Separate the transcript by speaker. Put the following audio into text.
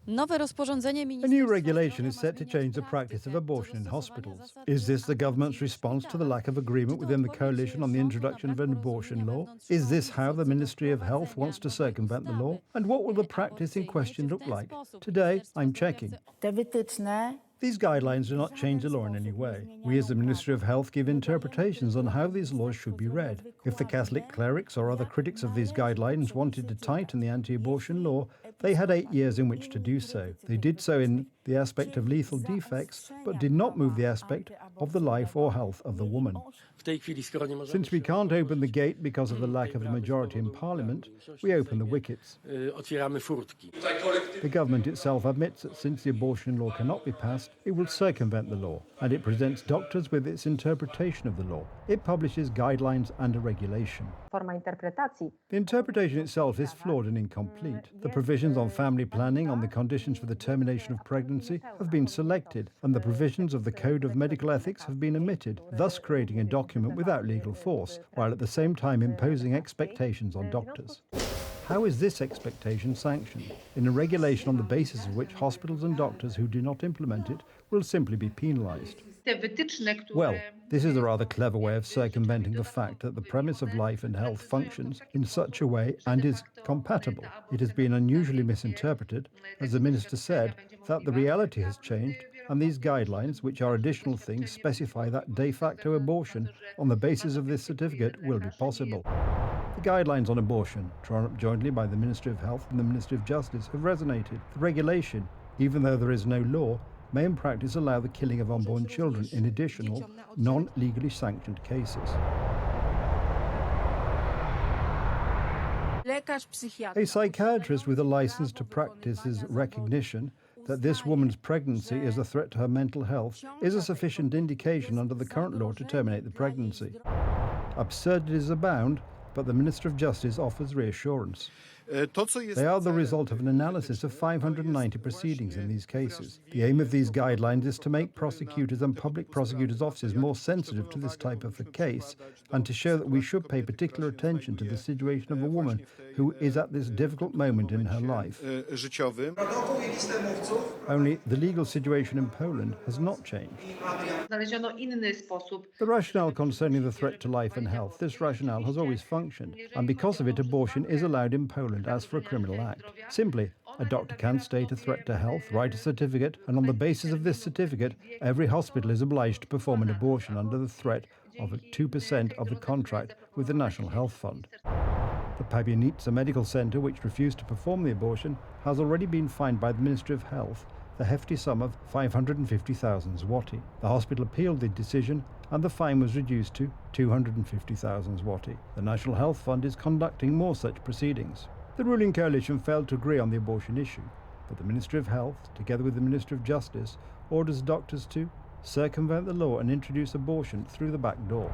Speaker 1: A new regulation is set to change the practice of abortion in hospitals. Is this the government's response to the lack of agreement within the coalition on the introduction of an abortion law? Is this how the Ministry of Health wants to circumvent the law? And what will the practice in question look like? Today, I'm checking. These guidelines do not change the law in any way. We as the Ministry of Health give interpretations on how these laws should be read. If the Catholic clerics or other critics of these guidelines wanted to tighten the anti-abortion law, they had 8 years in which to do so. They did so in the aspect of lethal defects, but did not move the aspect of the life or health of the woman. Since we can't open the gate because of the lack of a majority in Parliament, we open the wickets. The government itself admits that since the abortion law cannot be passed, it will circumvent the law, and it presents doctors with its interpretation of the law. It publishes guidelines and a regulation. The interpretation itself is flawed and incomplete. The provisions on family planning, on the conditions for the termination of pregnancy, have been selected, and the provisions of the Code of Medical Ethics have been omitted, thus creating a document without legal force, while at the same time imposing expectations on doctors. How is this expectation sanctioned? In a regulation on the basis of which hospitals and doctors who do not implement it will simply be penalised. Well, this is a rather clever way of circumventing the fact that the premise of life and health functions in such a way and is compatible. It has been unusually misinterpreted, as the Minister said, that the reality has changed, and these guidelines, which are additional things, specify that de facto abortion on the basis of this certificate will be possible. The guidelines on abortion, drawn up jointly by the Ministry of Health and the Ministry of Justice, have resonated. The regulation, even though there is no law, may in practice allow the killing of unborn children in additional, non-legally sanctioned cases. A psychiatrist with a license to practice's recognition that this woman's pregnancy is a threat to her mental health is a sufficient indication under the current law to terminate the pregnancy. Absurdities abound, but the Minister of Justice offers reassurance. They are the result of an analysis of 590 proceedings in these cases. The aim of these guidelines is to make prosecutors and public prosecutors' offices more sensitive to this type of a case and to show that we should pay particular attention to the situation of a woman who is at this difficult moment in her life. Only the legal situation in Poland has not changed. The rationale concerning the threat to life and health, this rationale has always functioned, and because of it, abortion is allowed in Poland as for a criminal act. Simply, a doctor can state a threat to health, write a certificate, and on the basis of this certificate, every hospital is obliged to perform an abortion under the threat of 2% of the contract with the National Health Fund. The Pabianica Medical Centre, which refused to perform the abortion, has already been fined by the Ministry of Health the hefty sum of 550,000 zloty. The hospital appealed the decision, and the fine was reduced to 250,000 zloty. The National Health Fund is conducting more such proceedings. The ruling coalition failed to agree on the abortion issue, but the Ministry of Health, together with the Ministry of Justice, orders doctors to circumvent the law and introduce abortion through the back door.